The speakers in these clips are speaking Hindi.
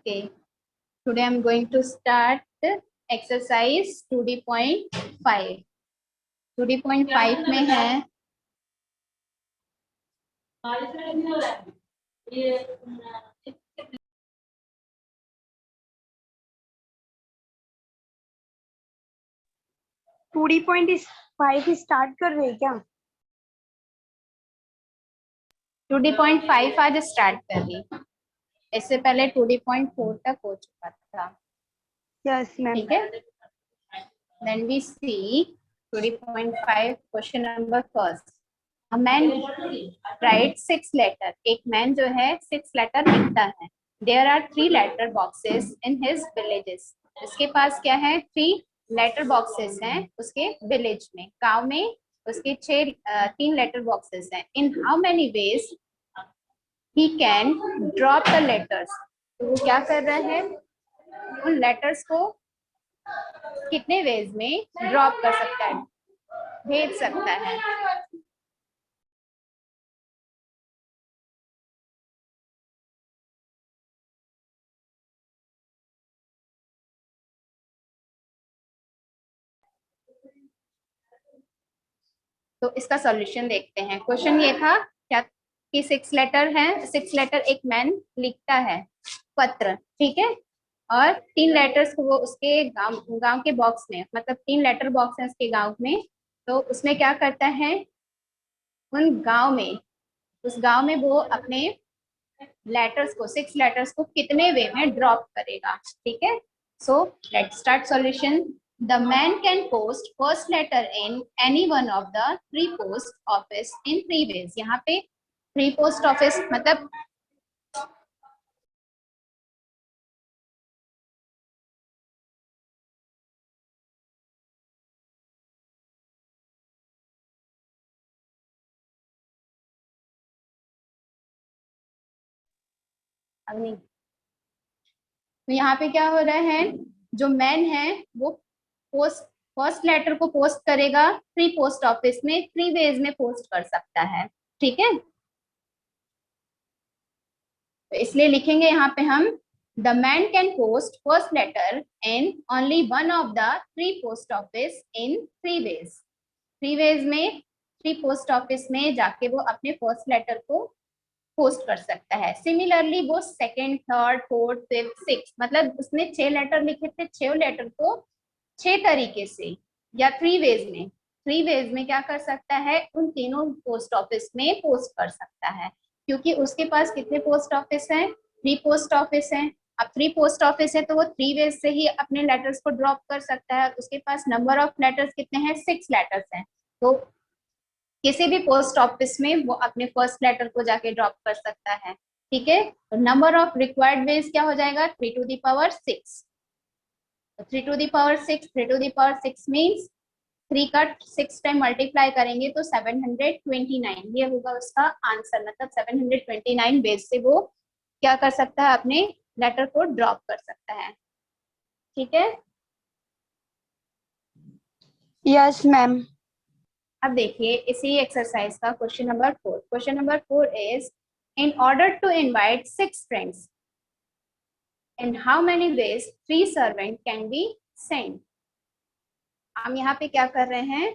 Okay, today I'm going to start exercise 2D.5. 2D.5 में है 2D.5 स्टार्ट कर रहे हैं क्या? 2D.5 आज स्टार्ट कर रही। इससे पहले 2D.4 तक हो चुका था। Yes ma'am. ठीक है, then we see 2D.5 question number first. A man writes 6 letter. एक मैन जो है 6 लेटर लिखता है. There are 3 letter boxes in his villages. उसके पास क्या है? 3 लेटर बॉक्सेस हैं उसके विलेज में, गांव में उसके 3 लेटर बॉक्सेस हैं. In how many ways he can drop the letters? तो वो क्या कर रहा है? उन लेटर्स को कितने वेज में ड्रॉप कर सकता है, भेज सकता है. तो इसका सॉल्यूशन देखते हैं. क्वेश्चन ये था क्या कि 6 लेटर हैं, 6 लेटर एक मैन लिखता है पत्र, ठीक है, और 3 लेटर्स को वो उसके गांव के बॉक्स में, मतलब 3 लेटर बॉक्स है उसके गांव में. तो उसमें क्या करता है, उस गांव में वो अपने लेटर्स को 6 लेटर्स को कितने वे में ड्रॉप करेगा. ठीक है, so let's start solution. The man can post first letter in any one of the 3 post office in 3 ways. यहाँ पे 3 post office मतलब अब नहीं. तो यहाँ पे क्या हो रहा है, जो मैन है वो फर्स्ट लेटर को पोस्ट करेगा 3 पोस्ट ऑफिस में, 3 वेज में पोस्ट कर सकता है. ठीक है, तो इसलिए लिखेंगे यहाँ पे हम the man can post first letter in only one of the 3 post office in 3 ways. 3 ways में 3 पोस्ट ऑफिस में जाके वो अपने फर्स्ट लेटर को पोस्ट कर सकता है. सिमिलरली वो second, third, fourth, fifth, six, मतलब उसने 6 लेटर लिखे थे, 6 लेटर को 6 तरीके से या 3 वेज में क्या कर सकता है, उन तीनों पोस्ट ऑफिस में पोस्ट कर सकता है. क्योंकि उसके पास कितने पोस्ट ऑफिस हैं? 3 पोस्ट ऑफिस हैं. अब 3 पोस्ट ऑफिस है तो वो 3 वेज से ही अपने लेटर्स को ड्रॉप कर सकता है. उसके पास नंबर ऑफ लेटर्स कितने हैं? 6 लेटर्स हैं. तो किसी भी पोस्ट ऑफिस में वो अपने फर्स्ट लेटर को जाके ड्रॉप कर सकता है. ठीक है, तो नंबर ऑफ रिक्वायर्ड वेज क्या हो जाएगा? 3 to the power 6. 3 to the power 6, 3 to the power 6 means 3 का 6 टाइम मल्टीप्लाई करेंगे तो 729, ये होगा उसका आंसर. मतलब 729 वेज से वो क्या कर सकता है, अपने लेटर को ड्रॉप कर सकता है. ठीक है, यस मैम. अब देखिए इसी एक्सरसाइज का question number 4. Question number 4 is in order to invite 6 friends in how many ways 3 servant can be sent. हम यहाँ पे क्या कर रहे हैं,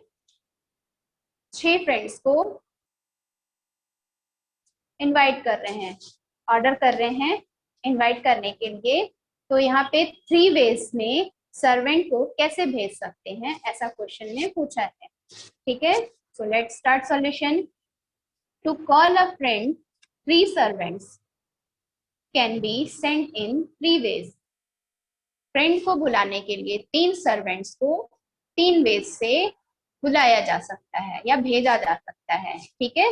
6 फ्रेंड्स को इनवाइट कर रहे हैं, ऑर्डर कर रहे हैं इनवाइट करने के लिए. तो यहाँ पे 3 वेज में सर्वेंट को कैसे भेज सकते हैं, ऐसा क्वेश्चन में पूछा है. ठीक है, so let's start solution. To call a friend 3 servants can be sent in 3 ways. Friend को बुलाने के लिए 3 सर्वेंट्स को 3 वेज से बुलाया जा सकता है या भेजा जा सकता है. ठीक है,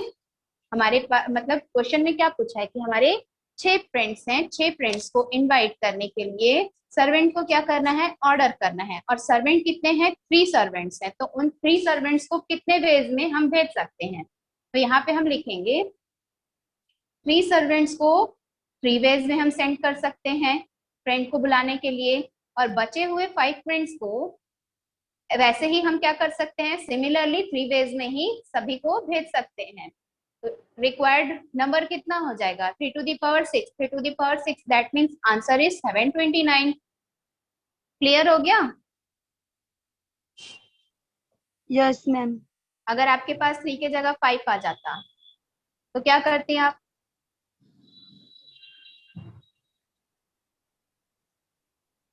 हमारे पास मतलब क्वेश्चन में क्या पूछा है कि हमारे 6 फ्रेंड्स हैं, 6 फ्रेंड्स को इनवाइट करने के लिए सर्वेंट को क्या करना है, ऑर्डर करना है. और सर्वेंट कितने हैं? 3 सर्वेंट्स हैं. तो उन 3 सर्वेंट्स को कितने वेज में हम भेज सकते हैं? तो यहाँ पे हम लिखेंगे 3 सर्वेंट्स को 3 वेज में हम सेंड कर सकते हैं फ्रेंड को बुलाने के लिए. और बचे हुए 5 फ्रेंड्स को वैसे ही हम क्या कर सकते हैं, सिमिलरली 3 वेज में ही सभी को भेज सकते हैं. रिक्वायर्ड नंबर कितना हो जाएगा 3 to the power 6, 3 to the power 6, that means answer is 729। Clear हो गया? Yes ma'am. अगर आपके पास 3 के जगह 5 आ जाता तो क्या करती आप?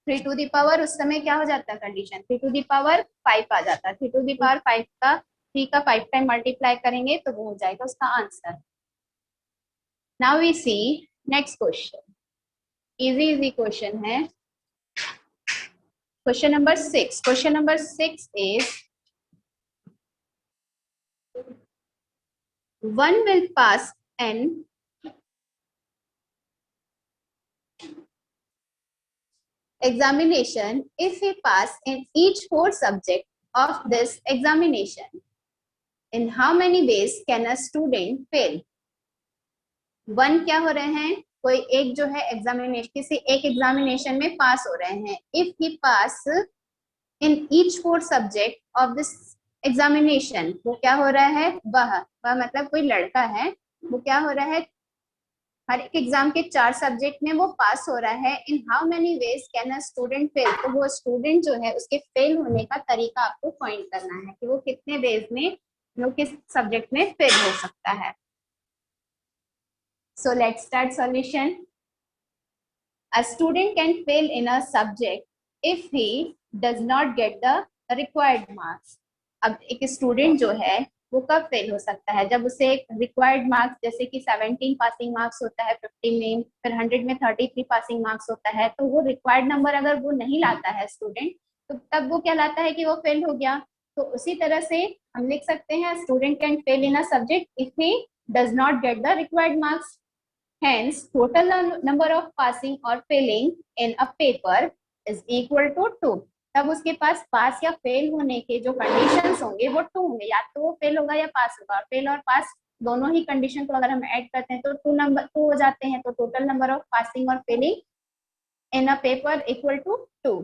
3 टू दी पावर उस समय क्या हो जाता कंडीशन 3 टू दी पावर 5 आ जाता। 3 टू दी पावर 5 का 3 का 5 टाइम मल्टीप्लाई करेंगे तो वो हो जाएगा उसका answer. Now we see next question, easy easy question है। Question number 6, question number 6 is one will pass an examination if he pass in each 4 subject of this examination. In how many ways can a student fail? One क्या हो रहे हैं, कोई एक जो है एग्जामिनेशन, किसी एक एग्जामिनेशन में पास हो रहे हैं। If he pass in each 4 subject of this examination, वो क्या हो रहा है, वह मतलब कोई लड़का है, वो क्या हो रहा है, हर एक एग्जाम के 4 सब्जेक्ट में वो पास हो रहा है। In how many ways can a student fail, तो वो स्टूडेंट जो है उसके फेल होने का तरीका आपको फाइंड करना है कि वो कितने वेज में, वो किस सब्जेक्ट में फेल हो सकता है। So let's start solution. A student can fail in a subject if he does not get the required marks. अब एक स्टूडेंट जो है वो कब फेल हो सकता है, जब उसे रिक्वायर्ड मार्क्स जैसे कि 17 पासिंग मार्क्स होता है 50 में, फिर 100 में 33 पासिंग मार्क्स होता है, तो वो रिक्वायर्ड नंबर अगर वो नहीं लाता है स्टूडेंट, तो तब वो क्या लाता है कि वो फेल हो गया। तो उसी तरह से हम लिख सकते हैं student can fail in a subject if he does not get the required marks. Hence, total number of passing or failing in a paper is equal to 2. तब उसके पास पास या फेल होने के जो कंडीशंस होंगे वो 2 होंगे, या तो वो फेल होगा या पास होगा। फेल और पास दोनों ही कंडीशन को अगर हम ऐड करते हैं तो 2 हो जाते हैं। तो टोटल नंबर ऑफ पासिंग और failing in a paper equal to 2।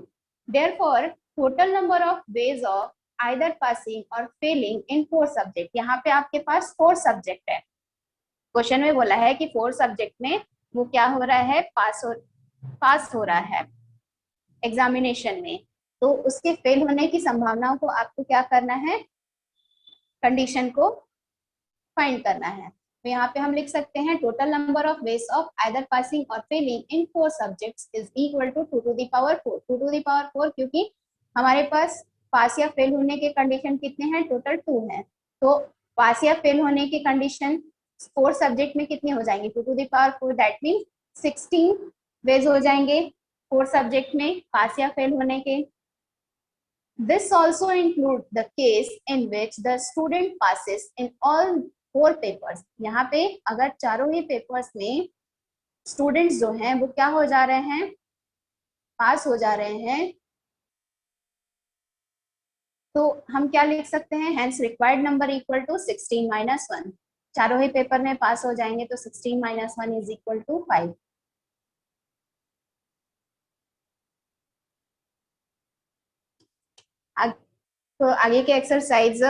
Therefore, total number of ways of either passing or failing in 4 subject, यहाँ पे आपके पास 4 सब्जेक्ट है। क्वेश्चन में बोला है कि 4 सब्जेक्ट में वो क्या हो रहा है, पास हो रहा है एग्जामिनेशन में, तो उसके फेल होने की संभावनाओं को आपको क्या करना है, कंडीशन को फाइंड करना है। तो यहाँ पे हम लिख सकते हैं total number of ways of either passing और failing in 4 subjects is equal to 2 to the power 4। 2 to the power 4 क्योंकि हमारे पास पास या फेल होने के कंडीशन कितने हैं, टोटल 2 हैं। तो पास या फेल होने की कंडीशन 4 सब्जेक्ट में कितनी हो जाएंगे, 2 to the power 4, that means 16 ways हो जाएंगे 4 सब्जेक्ट में पास या फेल होने के। This also include the case in which the student passes in all 4 papers. यहाँ पे अगर चारों ही पेपर्स में स्टूडेंट्स जो हैं वो क्या हो जा रहे हैं, पास हो जा रहे हैं, तो हम क्या लिख सकते हैं, hence required number equal to 16 minus 1। चारों ही पेपर में पास हो जाएंगे तो 16 माइनस 1 इज इक्वल टू 5। तो आगे के एक्सरसाइज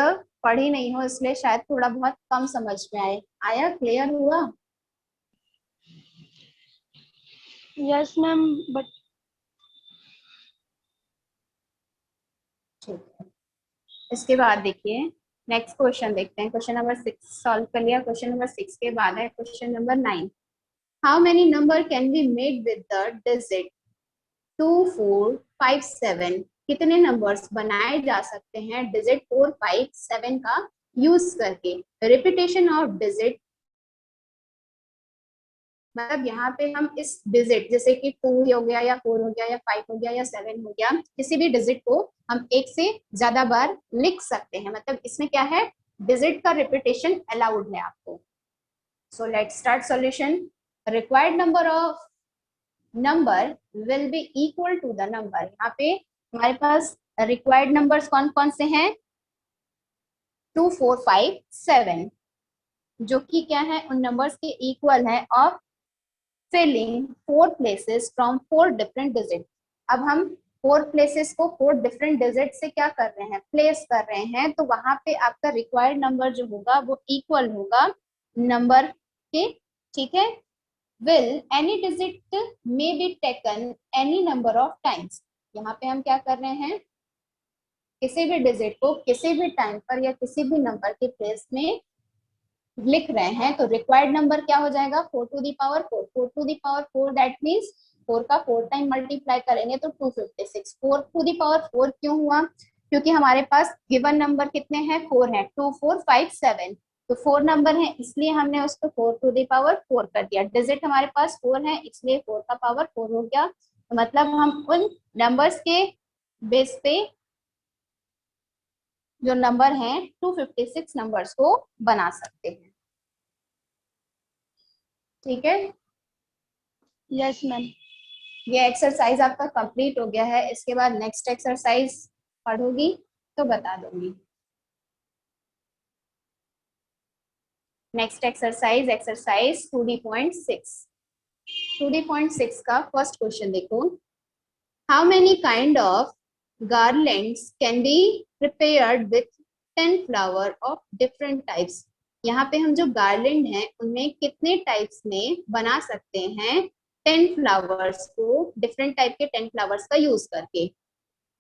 पढ़ी नहीं हो इसलिए शायद थोड़ा बहुत कम समझ में आया, क्लियर हुआ? यस मैम, बट ठीक है। इसके बाद देखिए नेक्स्ट क्वेश्चन देखते हैं। क्वेश्चन नंबर 6 सॉल्व कर लिया। क्वेश्चन नंबर 6 के बाद है question number 9। How many number can be made with the digit 2 4 5 7? कितने नंबर्स बनाए जा सकते हैं डिजिट 4 5 7 का यूज करके। रिपीटेशन ऑफ डिजिट मतलब यहाँ पे हम इस डिजिट जैसे कि 2 हो गया या 4 हो गया या 5 हो गया या 7 हो गया, किसी भी डिजिट को हम एक से ज्यादा बार लिख सकते हैं। मतलब इसमें क्या है, डिजिट का रिपीटेशन अलाउड है आपको। So let's start solution. Required number of number will be equal to the number. यहाँ पे हमारे पास रिक्वायर्ड नंबर्स कौन कौन से हैं, 2 4 5 7, जो कि क्या है उन नंबर्स के इक्वल है of filling 4 places from 4 different digits। अब हम 4 places को 4 different digits से क्या कर रहे हैं, प्लेस कर रहे हैं, तो वहां पे आपका रिक्वायर्ड नंबर जो होगा वो इक्वल होगा नंबर के, ठीक है। will any digit may be taken any number of times, यहाँ पे हम क्या कर रहे हैं, किसी भी डिजिट को किसी भी टाइम पर या किसी भी नंबर के प्लेस में लिख रहे हैं, तो रिक्वायर्ड नंबर क्या हो जाएगा, 4 to the power 4, 4 to the power 4 that means 4 का 4 टाइम मल्टीप्लाई करेंगे तो 256। 4 टू दी पावर 4 क्यों हुआ, क्योंकि हमारे पास गिवन नंबर कितने हैं, 4 है, 2 4 5 7, तो 4 नंबर है इसलिए हमने उसको 4 टू दी पावर 4 कर दिया। डिजिट हमारे पास 4 है इसलिए 4 का पावर 4 हो गया, तो मतलब हम उन नंबर्स के बेस पे जो नंबर हैं 256 नंबर्स को बना सकते हैं, ठीक है। Yes ma'am. ये एक्सरसाइज आपका कंप्लीट हो गया है, इसके बाद नेक्स्ट एक्सरसाइज पढ़ोगी तो बता दूंगी। Next exercise, exercise 2D.6। 2D.6 का फर्स्ट क्वेश्चन देखो, how many kind of garlands can be prepared with 10 flower of different types। यहाँ पे हम जो गार्लैंड हैं उनमें कितने टाइप्स में बना सकते हैं, 10 फ्लावर्स को, डिफरेंट टाइप के 10 फ्लावर्स का यूज करके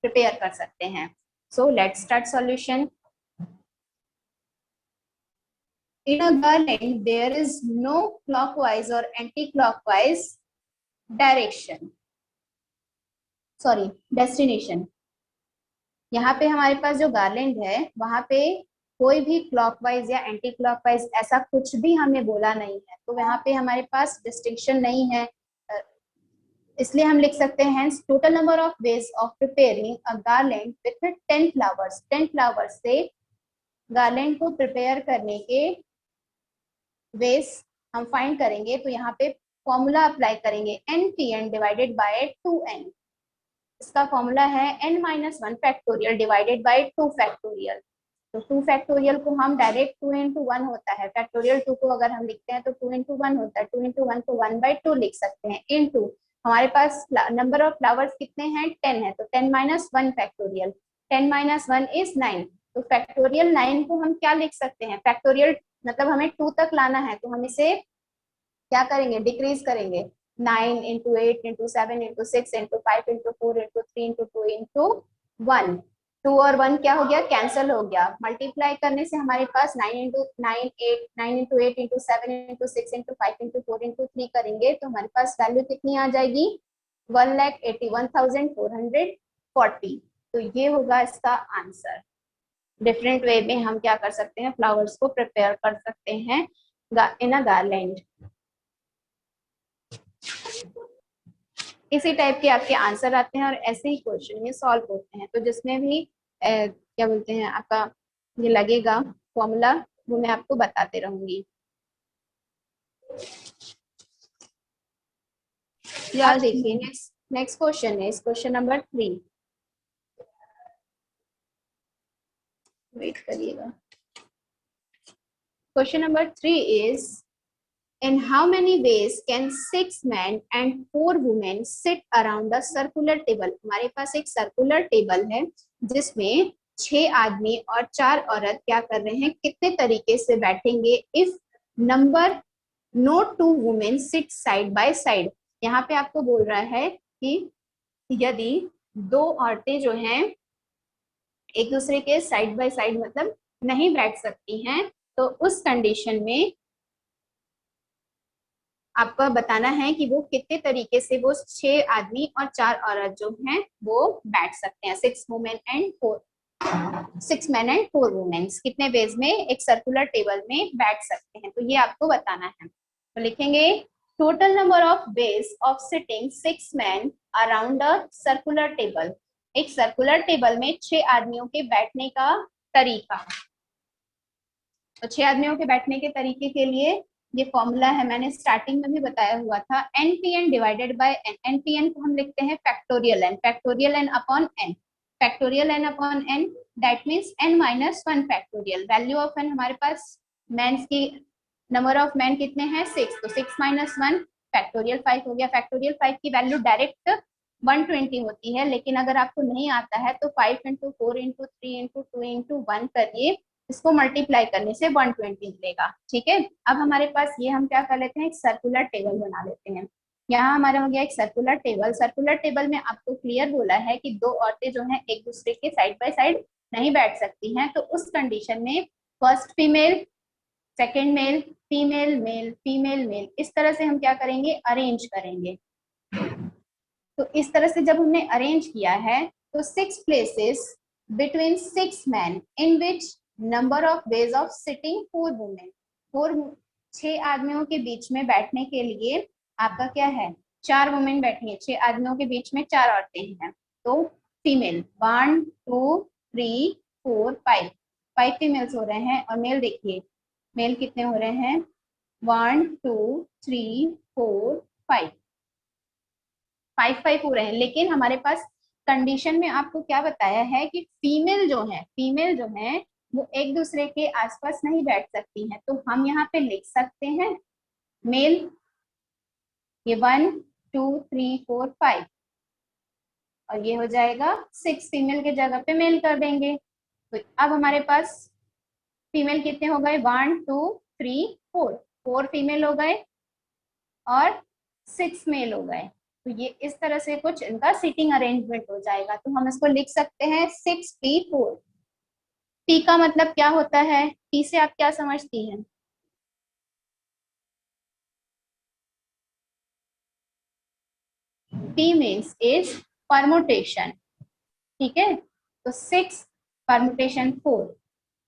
प्रिपेयर कर सकते हैं। सो let's start solution. In a garland there is no clockwise or anti-clockwise direction, sorry destination। यहाँ पे हमारे पास जो गार्लैंड है वहां पे कोई भी क्लॉकवाइज या एंटी क्लॉकवाइज ऐसा कुछ भी हमें बोला नहीं है, तो यहाँ पे हमारे पास डिस्टिंक्शन नहीं है, इसलिए हम लिख सकते हैं total number of ways of preparing a garland with 10 flowers. 10 flowers से गार्लैंड को प्रिपेयर करने के वेज हम फाइंड करेंगे, तो यहाँ पे फॉर्मूला अप्लाई करेंगे NPN डिवाइडेड बाय 2n। इसका फॉर्मूला है n-1 factorial divided by 2 factorial. तो 2 फैक्टोरियल को हम डायरेक्ट 2 into 1 होता है, फैक्टोरियल 2 को अगर हम लिखते हैं तो 2 into 1 होता है, 2 into 1 को 1/2 लिख सकते हैं, इनटू हमारे पास नंबर ऑफ फ्लावर्स कितने हैं, 10 है, तो 10-1 फैक्टोरियल, 10-1 इज 9। तो फैक्टोरियल 9 को हम क्या लिख सकते हैं, फैक्टोरियल मतलब हमें 2 तक लाना है, तो हम इसे क्या करेंगे, डिक्रीज करेंगे, 9 into 8 into 7 into 6 into 5 into 4 into 3 into 2 into 1। 2 और 1 क्या हो गया, कैंसिल हो गया, मल्टीप्लाई करने से हमारे पास 9 into 8 into 7 into 6 into 5 into 4 into 3 करेंगे तो हमारे पास वैल्यू कितनी आ जाएगी, 1,81,440। तो ये होगा इसका आंसर। डिफरेंट वे में हम क्या कर सकते हैं, फ्लावर्स को प्रिपेयर कर सकते हैं इन अ गार्लैंड। इसी टाइप के आपके आंसर आते हैं और ऐसे ही क्वेश्चन ये सॉल्व होते हैं, तो जिसमें भी क्या बोलते हैं आपका ये लगेगा फॉर्मूला वो मैं आपको बताते रहूंगी। आप देखिए नेक्स्ट क्वेश्चन है, क्वेश्चन नंबर 3, वेट करिएगा। Question number 3 is, in how many ways can 6 men and 4 women sit around a circular table। हमारे पास एक सर्कुलर टेबल है जिसमें 6 आदमी और 4 औरत क्या कर रहे हैं, कितने तरीके से बैठेंगे, if number no 2 women sit side by side. यहाँ पे आपको बोल रहा है कि यदि 2 औरतें जो हैं एक दूसरे के साइड बाय साइड मतलब नहीं बैठ सकती हैं, तो उस कंडीशन में आपको बताना है कि वो कितने तरीके से वो 6 आदमी और 4 औरत जो हैं वो बैठ सकते हैं, 6 मैन एंड 4 वुमेन्स कितने वेज में एक सर्कुलर टेबल में बैठ सकते हैं, तो ये आपको बताना है। तो लिखेंगे total number of ways of sitting 6 man around a circular table. एक सर्कुलर टेबल में 6 आदमियों के बैठने का तरीका, तो 6 आदमियों के बैठने के तरीके के लिए ये फॉर्मूला है, मैंने स्टार्टिंग में भी बताया हुआ था, NPN divided by n। NPN को हम लिखते हैं factorial n upon n, factorial n upon n that means n-1 factorial. Value of n हमारे पास मेंस की नंबर ऑफ मैन कितने हैं 6, तो 6-1 फैक्टोरियल 5 हो गया। फैक्टोरियल 5 की वैल्यू डायरेक्ट 120 होती है, लेकिन अगर आपको नहीं आता है तो 5 into 4 into 3 into 2 into 1 करिए इसको मल्टीप्लाई करने से 120 मिलेगा। ठीक है, अब हमारे पास ये हम क्या कर लेते हैं, एक सर्कुलर टेबल बना लेते हैं। यहाँ हमारा हो गया एक सर्कुलर टेबल। सर्कुलर टेबल में आपको क्लियर बोला है कि दो औरतें जो हैं एक दूसरे के साइड बाय साइड नहीं बैठ सकती हैं, तो उस कंडीशन में first female, second male, female male, female male, इस तरह से हम क्या करेंगे, अरेंज करेंगे। तो इस तरह से जब हमने अरेंज किया है तो 6 places between 6 man in which number of ways of sitting 4 women, 6 आदमियों के बीच में बैठने के लिए आपका क्या है, 4 वुमेन बैठी है। 6 आदमियों के बीच में 4 औरतें हैं, तो फीमेल 1 2 3 4 5 फीमेल्स हो रहे हैं। और मेल देखिए, मेल कितने हो रहे हैं, 1 2 3 4 5 5 हो रहे हैं। लेकिन हमारे पास कंडीशन में आपको क्या बताया है कि फीमेल जो है वो एक दूसरे के आसपास नहीं बैठ सकती हैं। तो हम यहाँ पे लिख सकते हैं मेल, ये 1 2 3 4 5, और ये हो जाएगा 6, फीमेल के जगह पे मेल कर देंगे। तो अब हमारे पास फीमेल कितने हो गए, 1 2 3 4, 4 फीमेल हो गए और 6 मेल हो गए। तो ये इस तरह से कुछ इनका सीटिंग अरेंजमेंट हो जाएगा। तो हम इसको लिख सकते हैं 6P4। P का मतलब क्या होता है, P से आप क्या समझती हैं, P मीन्स इज परमुटेशन। ठीक है, तो 6 परमुटेशन 4,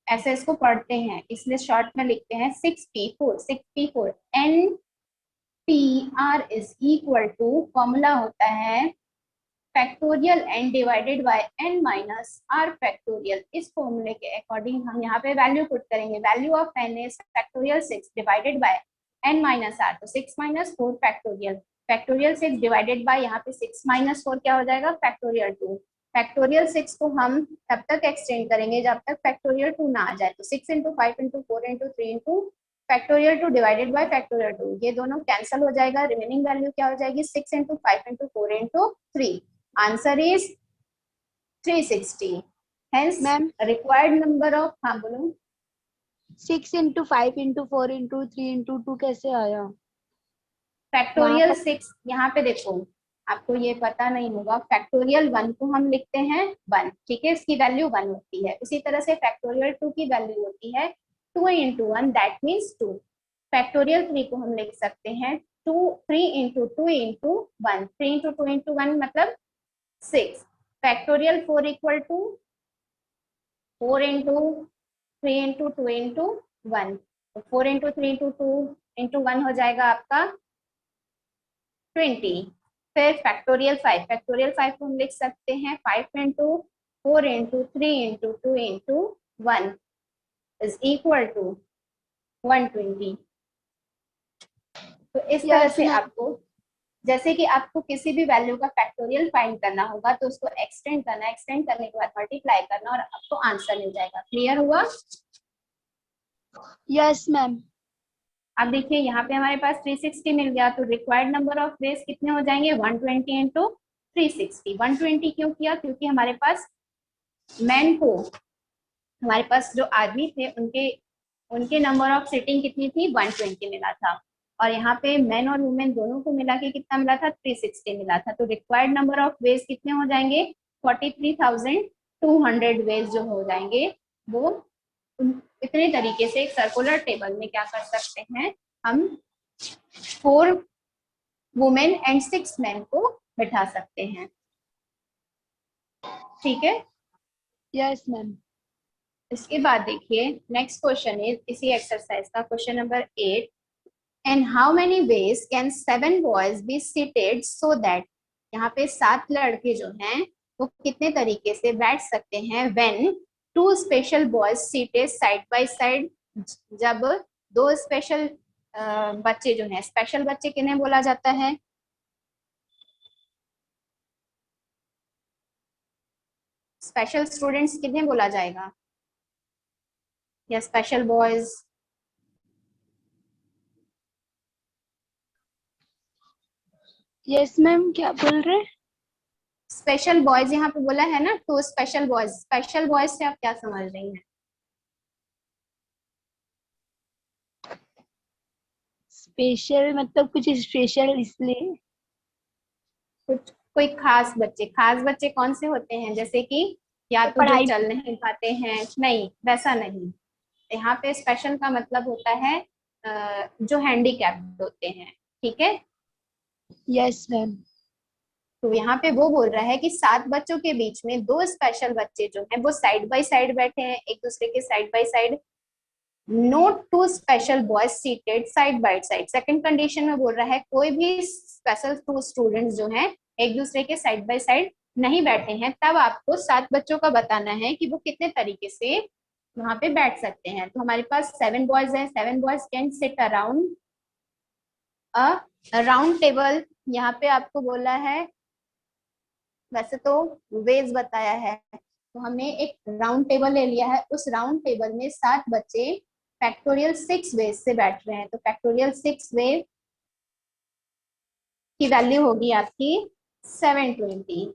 ऐसे इसको पढ़ते हैं, इसलिए शॉर्ट में लिखते हैं 6P4। 6P4 NPR is equal to, formula होता है factorial n divided by n minus r factorial. इस फॉर्मूले के अकॉर्डिंग हम यहाँ पे वैल्यू पुट करेंगे। Value of n is factorial 6 divided by n minus r, तो 6 minus 4 factorial, factorial 6 divided by यहाँ पे 6 माइनस 4 क्या हो जाएगा, फैक्टोरियल 2। फैक्टोरियल 6 को हम तब तक एक्सटेंड करेंगे जब तक फैक्टोरियल 2 ना आ जाए। तो 6 into 5 into 4 into 3 into factorial 2 divided by factorial 2, ये दोनों कैंसिल हो जाएगा। रिमेनिंग वैल्यू क्या हो जाएगी, 6 into 5 into 4 into 3। Answer is 360। Hence ma'am required number of, हाँ बोलो। 6 इंटू 5 इंटू 4 इंटू 3 इंटू 2 कैसे आया? फैक्टोरियल 6 यहाँ पे देखो, आपको ये पता नहीं होगा, फैक्टोरियल 1 को हम लिखते हैं 1, ठीक है, इसकी वैल्यू 1 होती है। उसी तरह से फैक्टोरियल 2 की वैल्यू होती है 2 इंटू 1, दैट मीन्स 2। फैक्टोरियल 3 को हम लिख सकते हैं 3 इंटू 2 इंटू 1, 3 इंटू 2 इंटू 1 मतलब 6। Factorial 4 equal to 4 into 3 into 2 into 1, तो 4 इंटू 3 इंटू 2 इंटू 1 हो जाएगा आपका 20। फिर फैक्टोरियल 5 को हम लिख सकते हैं 5 into 4 into 3 into 2 into 1 is equal to 120। तो इस तरह से आपको, जैसे कि आपको किसी भी वैल्यू का फैक्टोरियल फाइंड करना होगा तो उसको एक्सटेंड करना, एक्सटेंड करने के बाद मल्टीप्लाई करना और आपको आंसर मिल जाएगा। क्लियर हुआ? Yes ma'am. अब देखिए यहाँ पे हमारे पास 360 मिल गया, तो रिक्वायर्ड नंबर ऑफ वेज कितने हो जाएंगे, 120 इंटू 360। 120 क्यों किया, क्योंकि हमारे पास मैन को, हमारे पास जो आदमी थे उनके उनके नंबर ऑफ सिटिंग कितनी थी, 120 मिला था। और यहाँ पे मैन और वुमेन दोनों को मिला के कितना मिला था, 360 मिला था। तो रिक्वायर्ड नंबर ऑफ वेज कितने हो जाएंगे, 43,200 वेज जो हो जाएंगे। वो इतने तरीके से एक सर्कुलर टेबल में क्या कर सकते हैं, हम 4 वुमेन एंड 6 मैन को बिठा सकते हैं। ठीक है, यस मैम। इसके बाद देखिए नेक्स्ट क्वेश्चन इज इसी एक्सरसाइज का question number 8। And how many ways can 7 boys be seated so that, यहाँ पे 7 लड़के जो हैं वो कितने तरीके से बैठ सकते हैं when 2 special boys seated side by side, जब 2 स्पेशल बच्चे जो हैं, स्पेशल बच्चे किन्हें बोला जाता है, स्पेशल स्टूडेंट्स किन्हें बोला जाएगा, या स्पेशल बॉयज? यस मैम, क्या बोल रहे? स्पेशल बॉयज यहाँ पे बोला है ना, 2 स्पेशल बॉयज। स्पेशल बॉयज से आप क्या समझ रही हैं, स्पेशल मतलब कुछ स्पेशल इसलिए। कुछ कोई खास बच्चे कौन से होते हैं, जैसे कि या तो जो पढ़ाई। चल नहीं पाते हैं, नहीं वैसा नहीं। यहाँ पे स्पेशल का मतलब होता है जो हैंडीकैप्ड होते हैं, ठीक है। Yes ma'am. तो यहाँ पे वो बोल रहा है कि 7 बच्चों के बीच में 2 स्पेशल बच्चे जो हैं वो साइड बाय साइड बैठे हैं, एक दूसरे के side by side. Note 2 special boys seated side by side. Second condition में बोल रहा है कोई भी स्पेशल 2 स्टूडेंट्स जो हैं एक दूसरे के साइड बाय साइड नहीं बैठे हैं, तब आपको 7 बच्चों का बताना है कि वो कितने तरीके से वहां पे बैठ सकते हैं। तो हमारे पास 7 बॉयज हैं, 7 boys can seat around a round table. यहाँ पे आपको बोला है, वैसे तो वेज बताया है, तो हमने एक राउंड टेबल ले लिया है। उस राउंड टेबल में 7 बच्चे फैक्टोरियल 6 वेज से बैठ रहे हैं, तो फैक्टोरियल 6 वे की वैल्यू होगी आपकी 720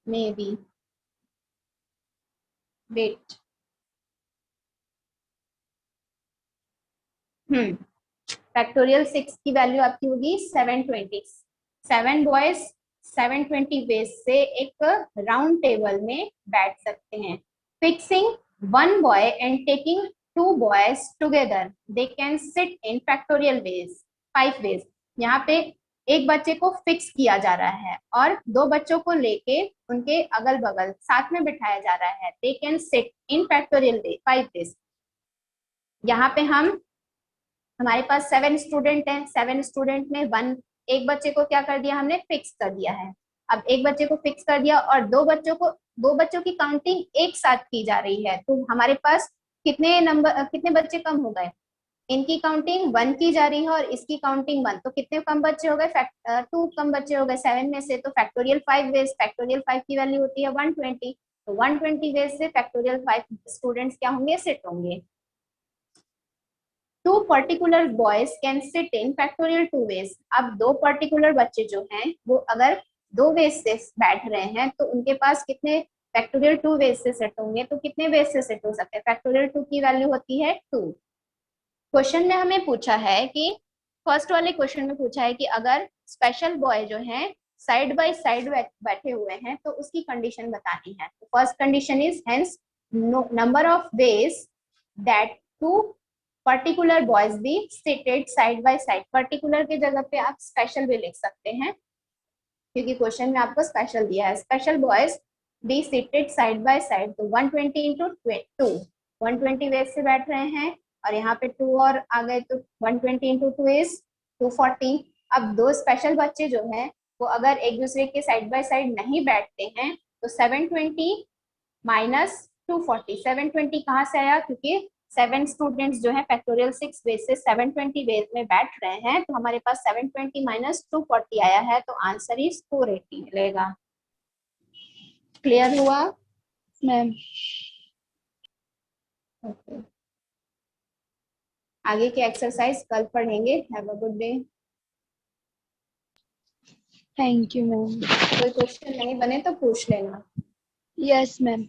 मे बी। वेट, फैक्टोरियल 6 की वैल्यू आपकी होगी 720। 7 बॉयज 720 वेज से एक राउंड टेबल में बैठ सकते हैं। Fixing 1 boy and taking 2 boys together they can sit in factorial ways 5 ways. यहाँ पे एक बच्चे को फिक्स किया जा रहा है और 2 बच्चों को लेके उनके अगल बगल साथ में बिठाया जा रहा है। They can sit in factorial 5 ways. यहाँ पे हमारे पास 7 स्टूडेंट हैं, 7 स्टूडेंट में एक बच्चे को क्या कर दिया, हमने फिक्स कर दिया है। अब एक बच्चे को फिक्स कर दिया और 2 बच्चों की काउंटिंग एक साथ की जा रही है, तो हमारे पास कितने बच्चे कम हो गए। इनकी काउंटिंग 1 की जा रही है और इसकी काउंटिंग 1, तो कितने कम बच्चे हो गए, 2 कम बच्चे हो गए 7 में से। तो फैक्टोरियल 5 वेज, फैक्टोरियल 5 की वैल्यू होती है 120, तो 120 वेज से फैक्टोरियल 5 स्टूडेंट्स क्या होंगे, सिट होंगे। 2 particular boys can sit in factorial 2 ways. अब 2 पर्टिकुलर बच्चे जो हैं वो अगर 2 वेज से बैठ रहे हैं तो उनके पास कितने फैक्टोरियल 2 वेज से सेट होंगे, तो कितने वेज से सेट हो सकते हैं, फैक्टोरियल 2 की वैल्यू होती है 2। क्वेश्चन में हमें पूछा है कि फर्स्ट वाले क्वेश्चन में पूछा है कि अगर स्पेशल बॉय जो है साइड बाय साइड बैठे हुए हैं तो उसकी कंडीशन बतानी है। तो first condition is hence number of ways that 2 particular boys भी seated side by side. Particular की जगह पे आप स्पेशल भी लिख सकते हैं क्योंकि क्वेश्चन में आपको स्पेशल दिया है। Special boys be seated side by side, तो 120 इंटू 2 120 वेज से बैठ रहे हैं और यहाँ पे 2 और आ गए, तो 120 इंटू 2 इज 240। अब 2 स्पेशल बच्चे जो हैं वो अगर एक दूसरे के साइड बाय साइड नहीं बैठते हैं तो 720 माइनस 240, 720 कहाँ से आया, क्योंकि 7 स्टूडेंट्स जो है फैक्टोरियल 6 वेज से 720 वेज में बैठ रहे हैं, तो हमारे पास 720 माइनस 240 आया है, तो आंसर इज 480 मिलेगा। क्लियर हुआ मैम? ओके, आगे की एक्सरसाइज कल पढ़ेंगे। Have a good day. Thank you ma'am. कोई क्वेश्चन नहीं बने तो पूछ लेना। Yes ma'am.